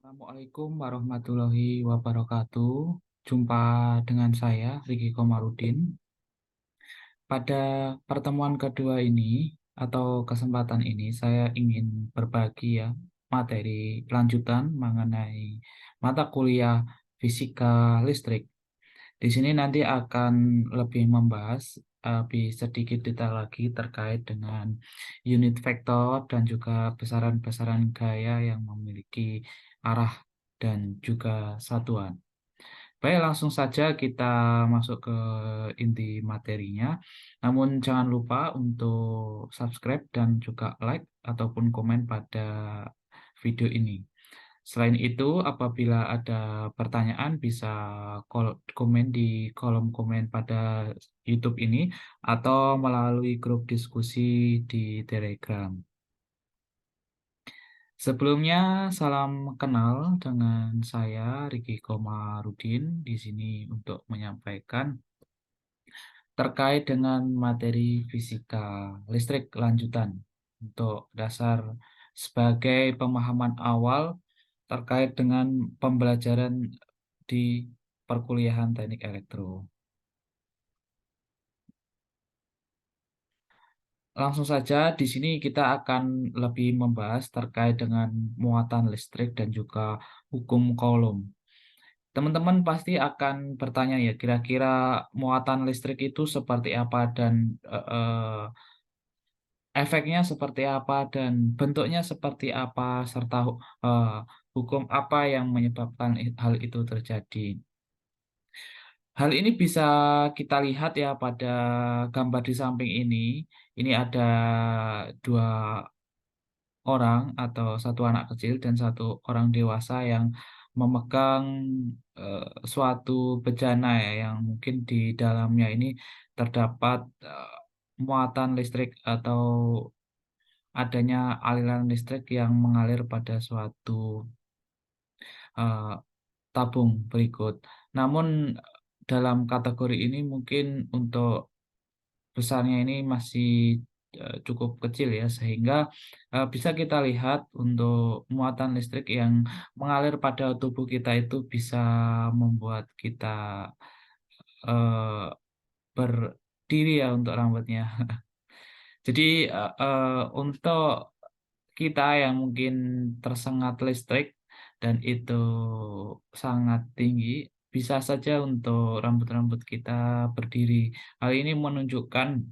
Assalamualaikum warahmatullahi wabarakatuh. Jumpa dengan saya, Riki Komarudin. Pada pertemuan kedua ini atau kesempatan ini, saya ingin berbagi materi lanjutan mengenai mata kuliah fisika listrik. Di sini nanti akan lebih membahas lebih sedikit detail lagi terkait dengan unit vektor dan juga besaran-besaran gaya yang memiliki arah dan juga satuan. Baik, langsung saja kita masuk ke inti materinya. Namun jangan lupa untuk subscribe dan juga like ataupun komen pada video ini. Selain itu, apabila ada pertanyaan bisa komen di kolom komen pada YouTube ini atau melalui grup diskusi di Telegram. Sebelumnya, salam kenal dengan saya Riki Komarudin di sini untuk menyampaikan terkait dengan materi fisika listrik lanjutan untuk dasar sebagai pemahaman awal terkait dengan pembelajaran di perkuliahan teknik elektro. Langsung saja di sini kita akan lebih membahas terkait dengan muatan listrik dan juga hukum Coulomb. Teman-teman pasti akan bertanya ya, kira-kira muatan listrik itu seperti apa dan efeknya seperti apa dan bentuknya seperti apa serta eh, hukum apa yang menyebabkan hal itu terjadi. Hal ini bisa kita lihat ya pada gambar di samping ini. Ini ada dua orang atau satu anak kecil dan satu orang dewasa yang memegang suatu bejana ya yang mungkin di dalamnya ini terdapat muatan listrik atau adanya aliran listrik yang mengalir pada suatu eh, tabung berikut. Namun dalam kategori ini mungkin untuk besarnya ini masih cukup kecil ya sehingga bisa kita lihat untuk muatan listrik yang mengalir pada tubuh kita itu bisa membuat kita eh, berdiri ya untuk rambutnya. Jadi untuk kita yang mungkin tersengat listrik dan itu sangat tinggi, bisa saja untuk rambut-rambut kita berdiri. Hal ini menunjukkan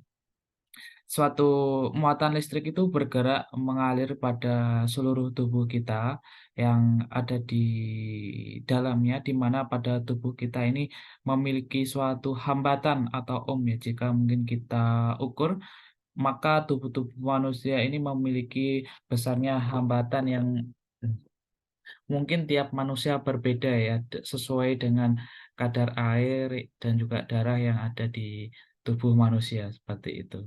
suatu muatan listrik itu bergerak mengalir pada seluruh tubuh kita yang ada di dalamnya, di mana pada tubuh kita ini memiliki suatu hambatan atau ohm ya, jika mungkin kita ukur maka tubuh-tubuh manusia ini memiliki besarnya hambatan yang mungkin tiap manusia berbeda ya, sesuai dengan kadar air dan juga darah yang ada di tubuh manusia seperti itu.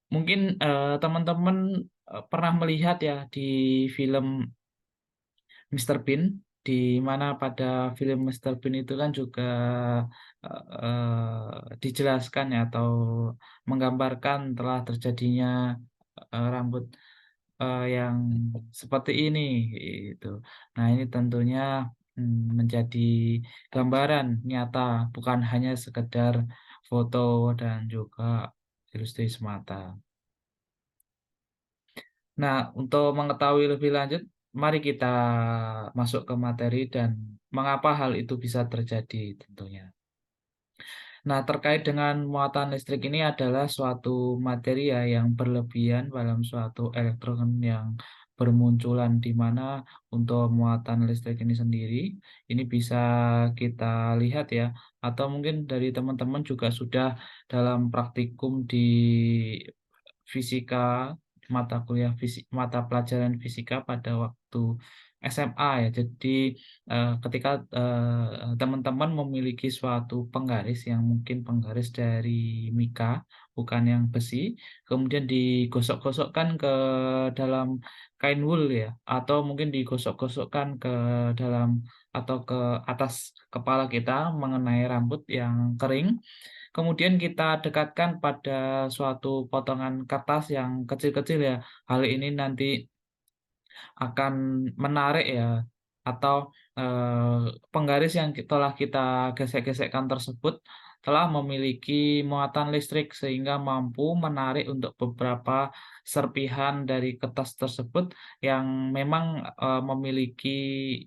Mungkin teman-teman pernah melihat ya di film Mr. Bean, di mana pada film Mr. Bean itu kan juga dijelaskan ya atau menggambarkan telah terjadinya rambut yang seperti ini itu. Nah, ini tentunya menjadi gambaran nyata, bukan hanya sekedar foto dan juga ilustrasi semata. Nah, untuk mengetahui lebih lanjut, mari kita masuk ke materi dan mengapa hal itu bisa terjadi tentunya. Nah, terkait dengan muatan listrik ini adalah suatu materi ya yang berlebihan dalam suatu elektron yang bermunculan di mana untuk muatan listrik ini sendiri ini bisa kita lihat ya atau mungkin dari teman-teman juga sudah dalam praktikum di fisika mata kuliah mata pelajaran fisika pada waktu SMA ya. Jadi ketika teman-teman memiliki suatu penggaris yang mungkin penggaris dari mika, bukan yang besi, kemudian digosok-gosokkan ke dalam kain wool ya, atau mungkin digosok-gosokkan ke dalam atau ke atas kepala kita mengenai rambut yang kering. Kemudian kita dekatkan pada suatu potongan kertas yang kecil-kecil ya. Hal ini nanti akan menarik ya atau penggaris yang telah kita gesek-gesekkan tersebut telah memiliki muatan listrik sehingga mampu menarik untuk beberapa serpihan dari kertas tersebut yang memang, memiliki,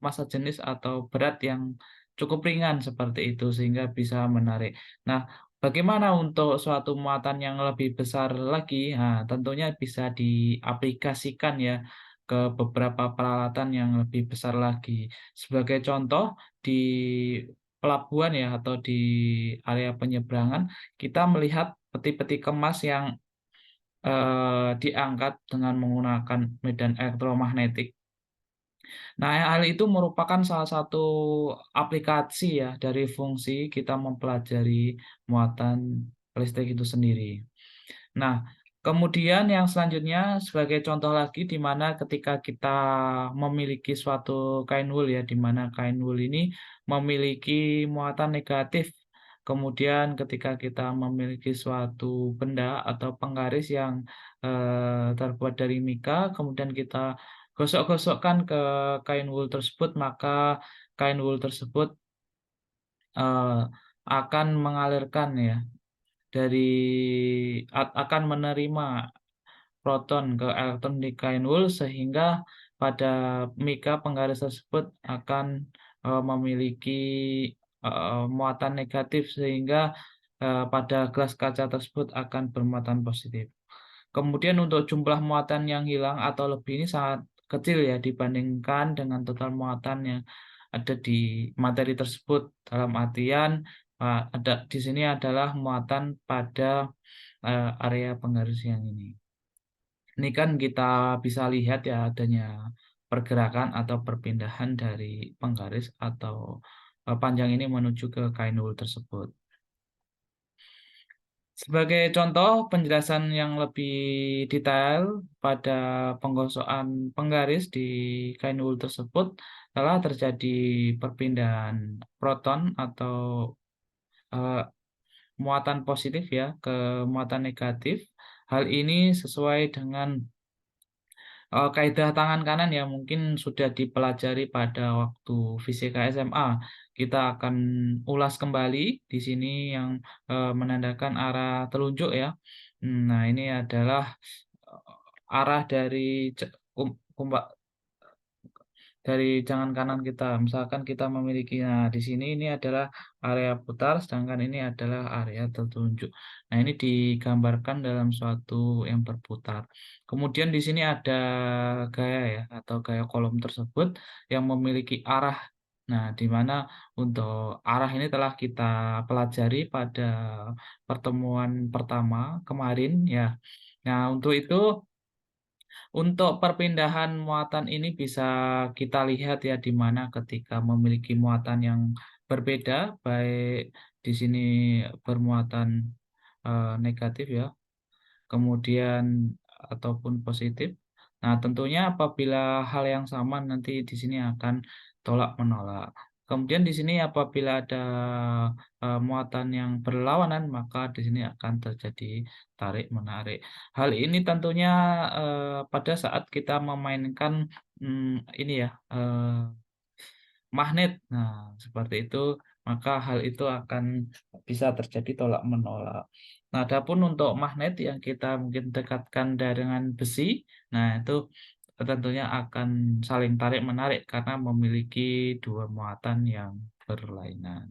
massa jenis atau berat yang cukup ringan seperti itu sehingga bisa menarik. Nah, bagaimana untuk suatu muatan yang lebih besar lagi? Nah, tentunya bisa diaplikasikan ya ke beberapa peralatan yang lebih besar lagi. Sebagai contoh, di pelabuhan ya atau di area penyeberangan, kita melihat peti-peti kemas yang, diangkat dengan menggunakan medan elektromagnetik. Nah, hal itu merupakan salah satu aplikasi ya dari fungsi kita mempelajari muatan listrik itu sendiri. Nah, kemudian yang selanjutnya sebagai contoh lagi di mana ketika kita memiliki suatu kain wul ya, di mana kain wul ini memiliki muatan negatif. Kemudian ketika kita memiliki suatu benda atau penggaris yang, terbuat dari mika, kemudian kita gosok-gosokkan ke kain wul tersebut, maka kain wul tersebut, eee, akan mengalirkan ya dari akan menerima proton ke elektron di kain wol sehingga pada mika penggaris tersebut akan, memiliki, muatan negatif sehingga, pada gelas kaca tersebut akan bermuatan positif. Kemudian untuk jumlah muatan yang hilang atau lebih ini sangat kecil ya dibandingkan dengan total muatan yang ada di materi tersebut. Dalam artian, ada di sini adalah muatan pada, area penggaris yang ini. Ini kan kita bisa lihat ya adanya pergerakan atau perpindahan dari penggaris atau, panjang ini menuju ke kain wol tersebut. Sebagai contoh penjelasan yang lebih detail pada penggosokan penggaris di kain wol tersebut telah terjadi perpindahan proton atau, eee, muatan positif ya ke muatan negatif. Hal ini sesuai dengan kaidah tangan kanan yang mungkin sudah dipelajari pada waktu fisika SMA. Kita akan ulas kembali di sini yang, menandakan arah telunjuk ya. Nah ini adalah, arah dari ce kum kumpa dari tangan kanan kita. Misalkan kita memiliki nah di sini ini adalah area putar, sedangkan ini adalah area tertunjuk. Nah ini digambarkan dalam suatu yang berputar. Kemudian di sini ada gaya ya, atau gaya kolom tersebut yang memiliki arah. Nah, di mana untuk arah ini telah kita pelajari pada pertemuan pertama kemarin ya. Nah, untuk itu untuk perpindahan muatan ini bisa kita lihat ya, di mana ketika memiliki muatan yang berbeda, baik di sini bermuatan, negatif ya, kemudian ataupun positif. Nah, tentunya apabila hal yang sama nanti di sini akan tolak-menolak. Kemudian di sini apabila ada, muatan yang berlawanan, maka di sini akan terjadi tarik-menarik. Hal ini tentunya, pada saat kita memainkan, ini ya, magnet. Nah, seperti itu, maka hal itu akan bisa terjadi tolak-menolak. Nah, adapun untuk magnet yang kita mungkin dekatkan dengan besi, nah itu tentunya akan saling tarik-menarik karena memiliki 2 muatan yang berlainan.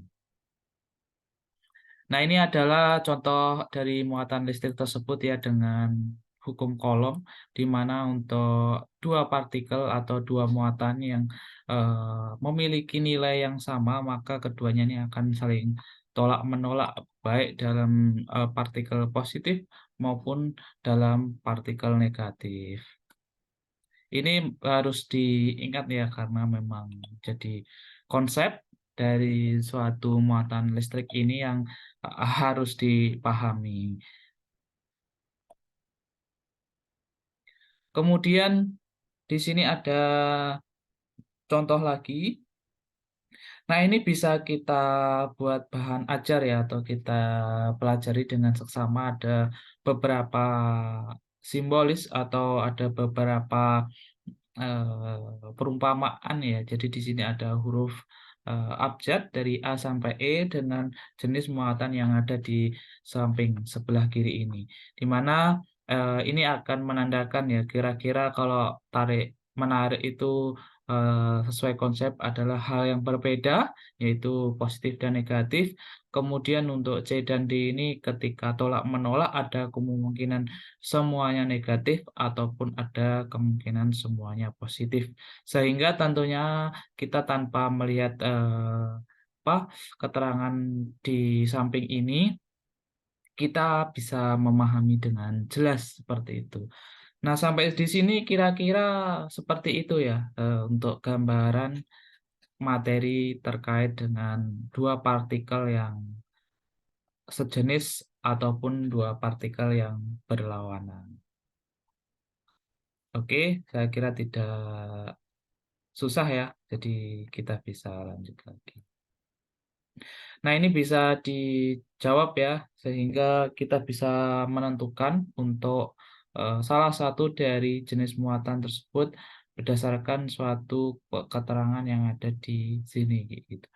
Nah, ini adalah contoh dari muatan listrik tersebut ya dengan hukum Coulomb, di mana untuk 2 partikel atau 2 muatan yang, memiliki nilai yang sama, maka keduanya ini akan saling tolak-menolak, baik dalam, partikel positif maupun dalam partikel negatif. Ini harus diingat ya karena memang jadi konsep dari suatu muatan listrik ini yang, harus dipahami. Kemudian di sini ada contoh lagi. Nah, ini bisa kita buat bahan ajar ya atau kita pelajari dengan seksama. Ada beberapa simbolis atau ada beberapa perumpamaan ya. Jadi di sini ada huruf, abjad dari A sampai E dengan jenis muatan yang ada di samping sebelah kiri ini. Di mana, ini akan menandakan ya kira-kira kalau tarik-menarik itu, sesuai konsep adalah hal yang berbeda, yaitu positif dan negatif. Kemudian untuk C dan D ini ketika tolak-menolak ada kemungkinan semuanya negatif ataupun ada kemungkinan semuanya positif. Sehingga tentunya kita tanpa melihat, keterangan di samping ini, kita bisa memahami dengan jelas seperti itu. Nah, sampai di sini kira-kira seperti itu ya, untuk gambaran materi terkait dengan 2 partikel yang sejenis ataupun 2 partikel yang berlawanan. Oke, saya kira tidak susah ya, jadi kita bisa lanjut lagi. Nah, ini bisa dijawab ya, sehingga kita bisa menentukan untuk, salah satu dari jenis muatan tersebut berdasarkan suatu keterangan yang ada di sini, kayak gitu.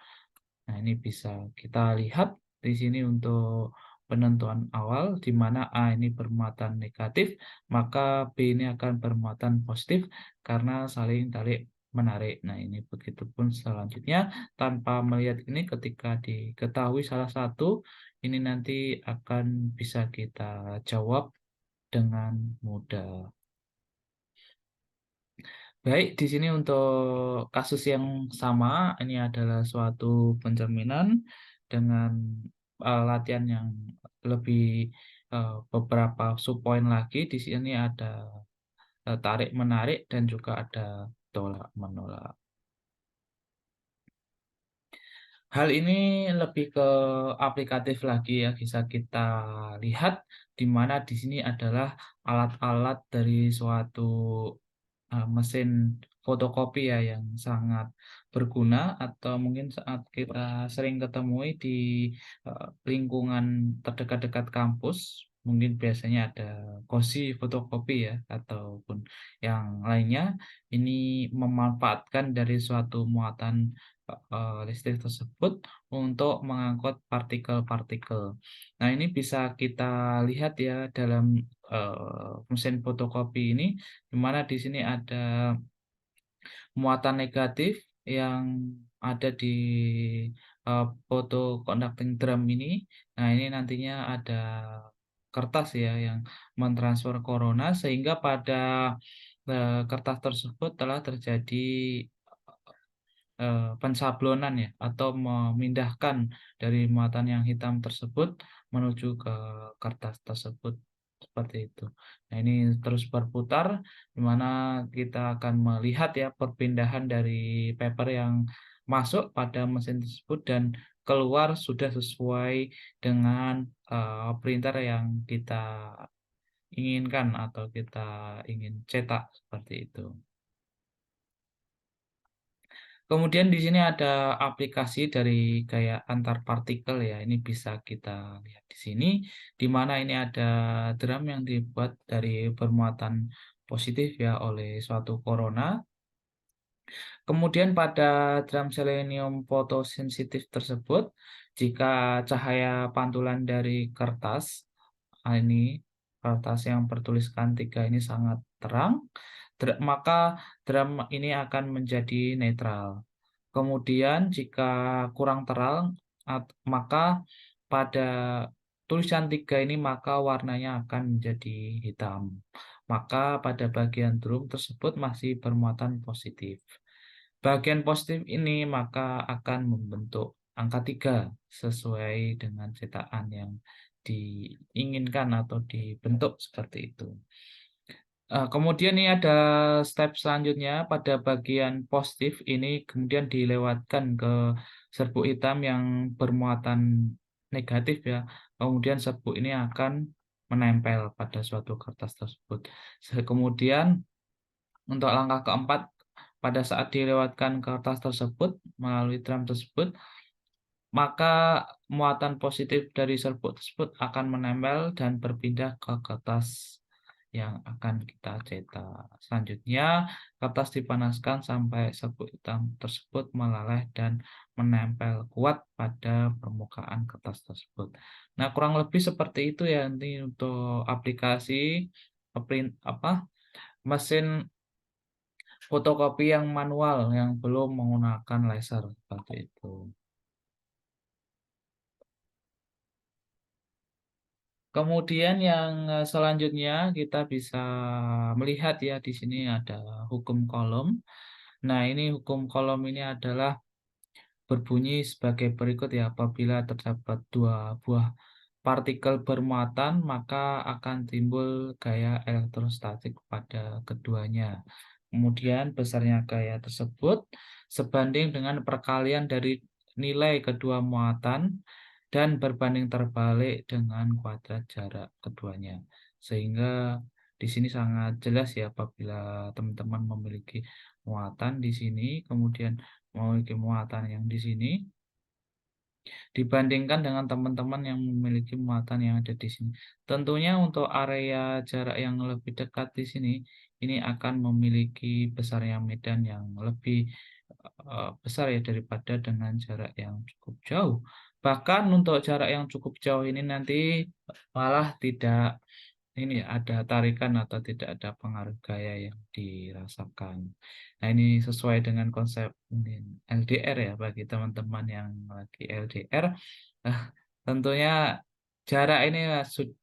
Nah, ini bisa kita lihat di sini untuk penentuan awal, di mana A ini bermuatan negatif, maka B ini akan bermuatan positif karena saling tarik-menarik. Nah, ini begitupun selanjutnya, tanpa melihat ini ketika diketahui salah satu, ini nanti akan bisa kita jawab dengan mudah. Baik, di sini untuk kasus yang sama, ini adalah suatu pencerminan dengan, latihan yang lebih, beberapa subpoin lagi. Di sini ada, tarik-menarik dan juga ada tolak-menolak. Hal ini lebih ke aplikatif lagi ya, bisa kita lihat di mana di sini adalah alat-alat dari suatu mesin fotokopi ya yang sangat berguna atau mungkin saat kita sering ketemui di, lingkungan terdekat-dekat kampus, mungkin biasanya ada kosi fotokopi ya ataupun yang lainnya, ini memanfaatkan dari suatu muatan, listrik tersebut untuk mengangkut partikel-partikel. Nah, ini bisa kita lihat ya dalam, mesin fotokopi ini, di mana di sini ada muatan negatif yang ada di, photo conducting drum ini. Nah, ini nantinya ada kertas ya yang mentransfer corona sehingga pada, kertas tersebut telah terjadi pensablonan ya atau memindahkan dari muatan yang hitam tersebut menuju ke kertas tersebut, seperti itu. Nah, ini terus berputar di mana kita akan melihat ya perpindahan dari paper yang masuk pada mesin tersebut dan keluar sudah sesuai dengan, printer yang kita inginkan atau kita ingin cetak, seperti itu. Kemudian di sini ada aplikasi dari kayak antar partikel ya, ini bisa kita lihat di sini, di mana ini ada drum yang dibuat dari bermuatan positif ya oleh suatu corona. Kemudian pada drum selenium fotosensitif tersebut, jika cahaya pantulan dari kertas, ini kertas yang bertuliskan 3 ini sangat terang, maka drum ini akan menjadi netral. Kemudian jika kurang terang, maka pada tulisan 3 ini maka warnanya akan menjadi hitam. Maka pada bagian drum tersebut masih bermuatan positif. Bagian positif ini maka akan membentuk angka 3 sesuai dengan cetakan yang diinginkan atau dibentuk seperti itu. Kemudian ini ada step selanjutnya pada bagian positif ini kemudian dilewatkan ke serbuk hitam yang bermuatan negatif ya. Kemudian serbuk ini akan menempel pada suatu kertas tersebut. Kemudian untuk langkah keempat, pada saat dilewatkan kertas tersebut melalui drum tersebut, maka muatan positif dari serbuk tersebut akan menempel dan berpindah ke kertas yang akan kita cetak. Selanjutnya, kertas dipanaskan sampai serbuk hitam tersebut meleleh dan menempel kuat pada permukaan kertas tersebut. Nah, kurang lebih seperti itu ya nanti untuk aplikasi mesin fotokopi yang manual yang belum menggunakan laser seperti itu. Kemudian yang selanjutnya kita bisa melihat ya di sini ada hukum kolom. Nah, ini hukum kolom ini adalah berbunyi sebagai berikut ya, apabila terdapat dua buah partikel bermuatan, maka akan timbul gaya elektrostatik pada keduanya. Kemudian besarnya gaya tersebut sebanding dengan perkalian dari nilai kedua muatan dan berbanding terbalik dengan kuadrat jarak keduanya. Sehingga di sini sangat jelas ya apabila teman-teman memiliki muatan di sini, kemudian memiliki muatan yang di sini, dibandingkan dengan teman-teman yang memiliki muatan yang ada di sini. Tentunya untuk area jarak yang lebih dekat di sini, ini akan memiliki besarnya medan yang lebih besar ya daripada dengan jarak yang cukup jauh. Bahkan untuk jarak yang cukup jauh ini nanti malah tidak ini ada tarikan atau tidak ada pengaruh gaya yang dirasakan. Nah, ini sesuai dengan konsep mungkin LDR ya bagi teman-teman yang lagi LDR. Nah, tentunya jarak ini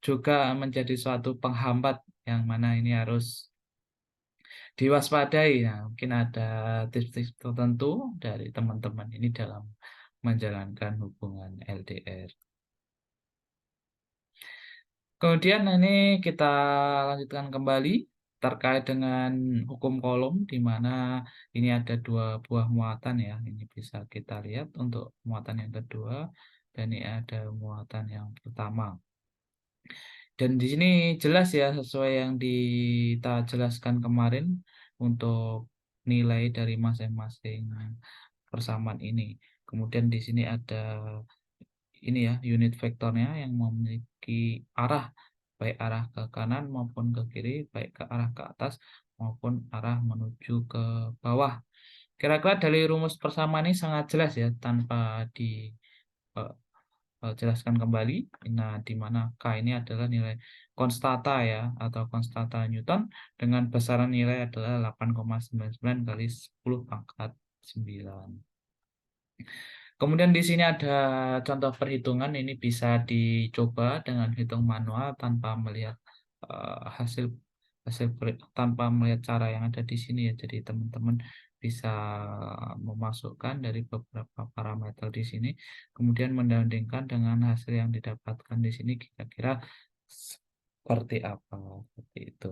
juga menjadi suatu penghambat yang mana ini harus diwaspadai. Nah, mungkin ada tips-tips tertentu dari teman-teman ini dalam menjalankan hubungan LDR. Kemudian ini kita lanjutkan kembali terkait dengan hukum kolom di mana ini ada dua buah muatan ya. Ini bisa kita lihat untuk muatan yang kedua dan ini ada muatan yang pertama. Dan di sini jelas ya sesuai yang kita jelaskan kemarin untuk nilai dari masing-masing persamaan ini. Kemudian di sini ada ini ya unit vektornya yang memiliki arah baik arah ke kanan maupun ke kiri, baik ke arah ke atas maupun arah menuju ke bawah. Kira-kira dari rumus persamaan ini sangat jelas ya tanpa dijelaskan kembali. Nah, di mana K ini adalah nilai konstata ya atau konstata Newton dengan besaran nilai adalah 8,99 kali 10 pangkat 9. Kemudian di sini ada contoh perhitungan, ini bisa dicoba dengan hitung manual tanpa melihat hasil hasil tanpa melihat cara yang ada di sini ya. Jadi teman-teman bisa memasukkan dari beberapa parameter di sini, kemudian mendandingkan dengan hasil yang didapatkan di sini kira-kira seperti apa, seperti itu.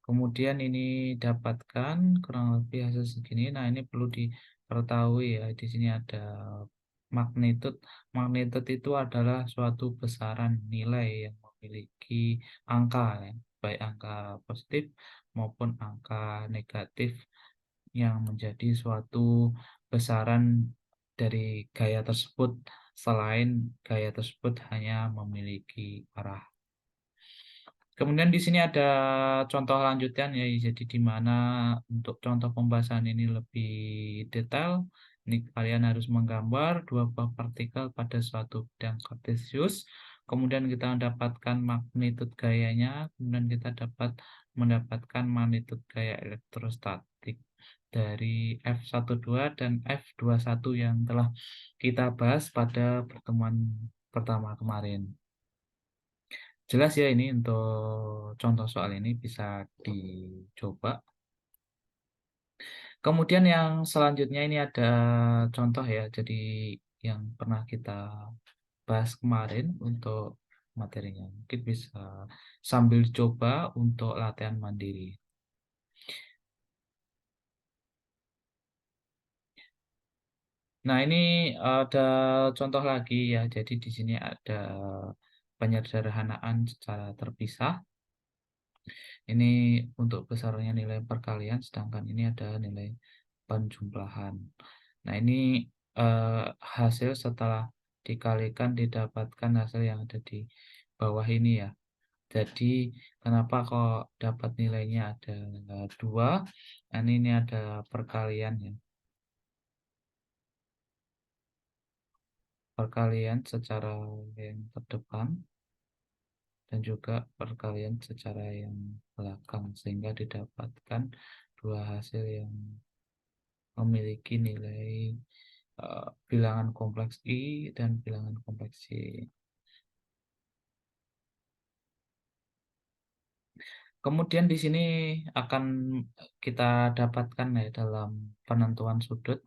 Kemudian ini dapatkan kurang lebih hasil segini. Nah, ini perlu diketahui ya. Di sini ada magnitude. Magnitude itu adalah suatu besaran nilai yang memiliki angka ya, baik angka positif maupun angka negatif yang menjadi suatu besaran dari gaya tersebut selain gaya tersebut hanya memiliki arah. Kemudian di sini ada contoh lanjutan ya, jadi di mana untuk contoh pembahasan ini lebih detail, ini kalian harus menggambar dua buah partikel pada suatu bidang kartesius, kemudian kita mendapatkan magnitude gayanya, kemudian kita dapat mendapatkan magnitude gaya elektrostatik dari F12 dan F21 yang telah kita bahas pada pertemuan pertama kemarin. Jelas ya ini untuk contoh soal ini bisa dicoba. Kemudian yang selanjutnya ini ada contoh ya, jadi yang pernah kita bahas kemarin untuk materinya. Mungkin bisa sambil coba untuk latihan mandiri. Nah, ini ada contoh lagi ya. Jadi di sini ada penyederhanaan secara terpisah. Ini untuk besarnya nilai perkalian, sedangkan ini ada nilai penjumlahan. Nah, ini hasil setelah dikalikan didapatkan hasil yang ada di bawah ini ya. Jadi kenapa kok dapat nilainya ada 2, dan ini ada perkalian ya. Perkalian secara yang terdepan dan juga perkalian secara yang belakang sehingga didapatkan dua hasil yang memiliki nilai bilangan kompleks I dan bilangan kompleks Y. Kemudian di sini akan kita dapatkan ya dalam penentuan sudut,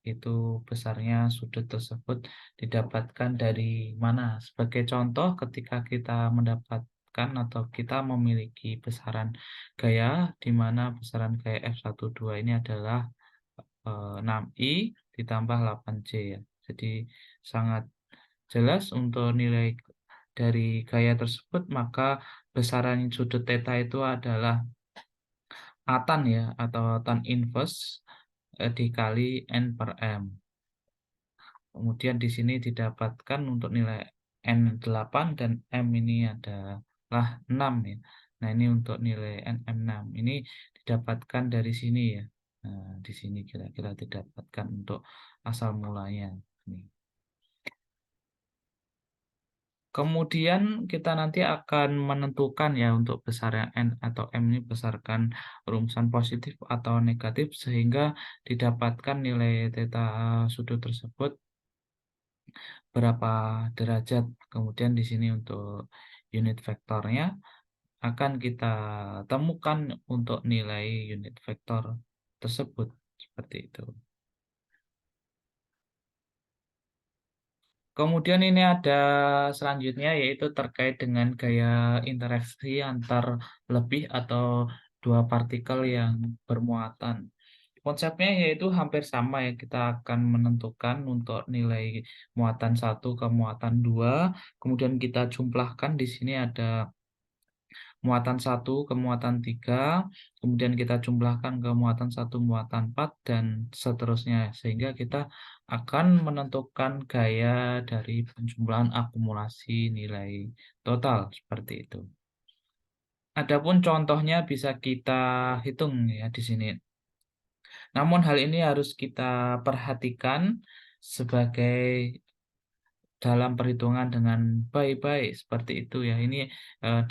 itu besarnya sudut tersebut didapatkan dari mana. Sebagai contoh ketika kita mendapatkan atau kita memiliki besaran gaya, di mana besaran gaya F12 ini adalah 6I ditambah 8J ya. Jadi sangat jelas untuk nilai dari gaya tersebut, maka besaran sudut theta itu adalah tan ya, atau tan inverse dikali N per M. Kemudian di sini didapatkan untuk nilai N8 dan M ini adalah 6 ya. Nah, ini untuk nilai NM6. Ini didapatkan dari sini ya. Nah, di sini kira-kira didapatkan untuk asal mulanya. Nih. Kemudian kita nanti akan menentukan ya untuk besarnya N atau M ini berdasarkan rumusan positif atau negatif sehingga didapatkan nilai theta sudut tersebut berapa derajat. Kemudian di sini untuk unit vektornya akan kita temukan untuk nilai unit vektor tersebut seperti itu. Kemudian ini ada selanjutnya yaitu terkait dengan gaya interaksi antar lebih atau dua partikel yang bermuatan. Konsepnya yaitu hampir sama ya, kita akan menentukan untuk nilai muatan satu ke muatan 2, kemudian kita jumlahkan di sini ada muatan 1 ke muatan 3, kemudian kita jumlahkan ke muatan 1, muatan 4, dan seterusnya. Sehingga kita akan menentukan gaya dari penjumlahan akumulasi nilai total, seperti itu. Adapun contohnya bisa kita hitung ya di sini. Namun hal ini harus kita perhatikan sebagai dalam perhitungan dengan baik-baik seperti itu ya. Ini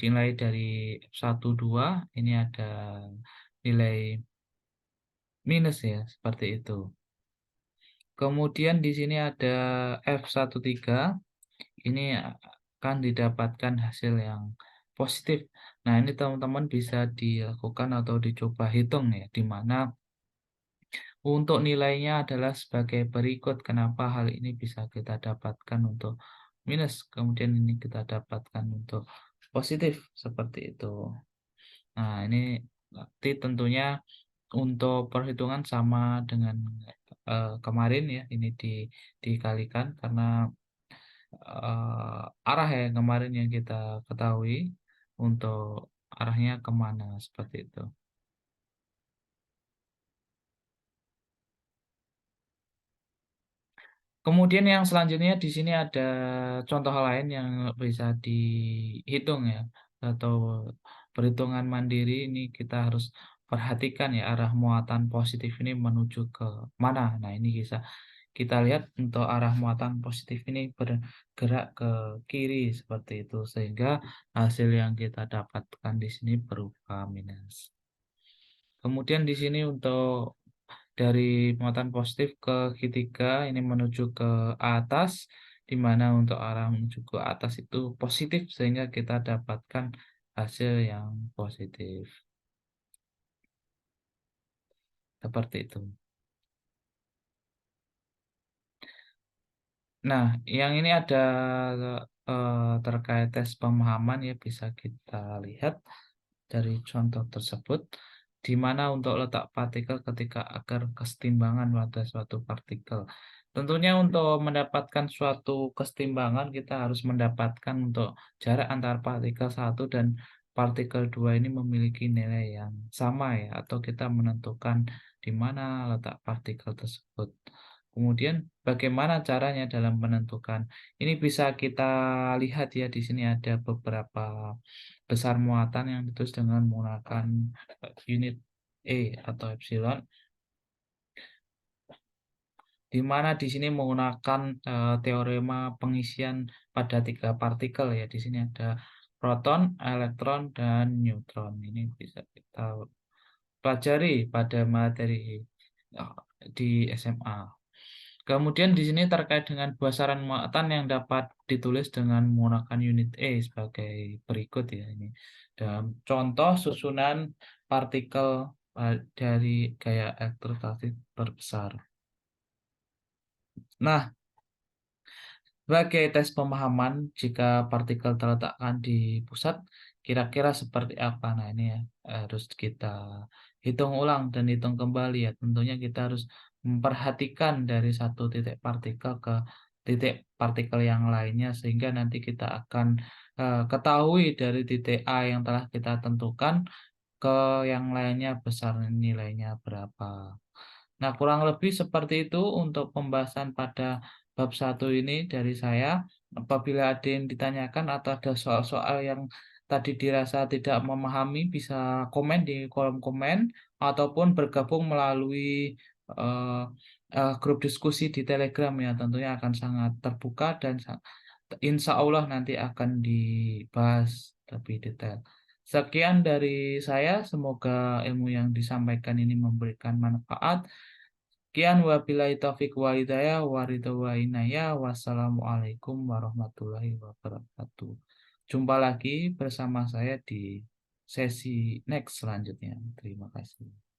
nilai dari F12 ini ada nilai minus ya, seperti itu. Kemudian di sini ada F13 ini akan didapatkan hasil yang positif. Nah, ini teman-teman bisa dilakukan atau dicoba hitung ya, di mana untuk nilainya adalah sebagai berikut. Kenapa hal ini bisa kita dapatkan untuk minus, kemudian ini kita dapatkan untuk positif, seperti itu. Nah, ini nanti tentunya untuk perhitungan sama dengan kemarin ya, ini dikalikan karena arah yang kemarin yang kita ketahui untuk arahnya kemana, seperti itu. Kemudian yang selanjutnya di sini ada contoh lain yang bisa dihitung ya, atau perhitungan mandiri ini kita harus perhatikan ya arah muatan positif ini menuju ke mana. Nah, ini bisa kita lihat untuk arah muatan positif ini bergerak ke kiri seperti itu sehingga hasil yang kita dapatkan di sini berupa minus. Kemudian di sini untuk dari muatan positif ke segitiga ini menuju ke atas, di mana untuk arah menuju ke atas itu positif sehingga kita dapatkan hasil yang positif. Seperti itu. Nah, yang ini ada terkait tes pemahaman ya, bisa kita lihat dari contoh tersebut, di mana untuk letak partikel ketika agar kesetimbangan pada suatu partikel. Tentunya untuk mendapatkan suatu kesetimbangan kita harus mendapatkan untuk jarak antar partikel satu dan partikel 2 ini memiliki nilai yang sama ya, atau kita menentukan di mana letak partikel tersebut. Kemudian bagaimana caranya dalam menentukan? Ini bisa kita lihat ya, di sini ada beberapa besar muatan yang ditulis dengan menggunakan unit E atau epsilon, di mana di sini menggunakan teorema pengisian pada 3 partikel ya. Di sini ada proton, elektron, dan neutron. Ini bisa kita pelajari pada materi eee, di SMA. Kemudian di sini terkait dengan besaran muatan yang dapat ditulis dengan menggunakan unit E sebagai berikut ya ini. Dalam contoh susunan partikel dari gaya elektrostatik berbesar. Nah, sebagai tes pemahaman jika partikel terletakkan di pusat, kira-kira seperti apa? Nah, ini ya harus kita hitung ulang dan hitung kembali ya. Tentunya kita harus memperhatikan dari satu titik partikel ke titik partikel yang lainnya sehingga nanti kita akan ketahui dari titik A yang telah kita tentukan ke yang lainnya besar nilainya berapa. Nah, kurang lebih seperti itu untuk pembahasan pada bab satu ini dari saya. Apabila ada yang ditanyakan atau ada soal-soal yang tadi dirasa tidak memahami, bisa komen di kolom komen ataupun bergabung melalui eee grup diskusi di Telegram ya, tentunya akan sangat terbuka dan insya Allah nanti akan dibahas lebih detail. Sekian dari saya, semoga ilmu yang disampaikan ini memberikan manfaat. Sekian wabillahi taufik wal hidayah wa ridho wa inayah. Wassalamualaikum warahmatullahi wabarakatuh. Jumpa lagi bersama saya di sesi next selanjutnya. Terima kasih.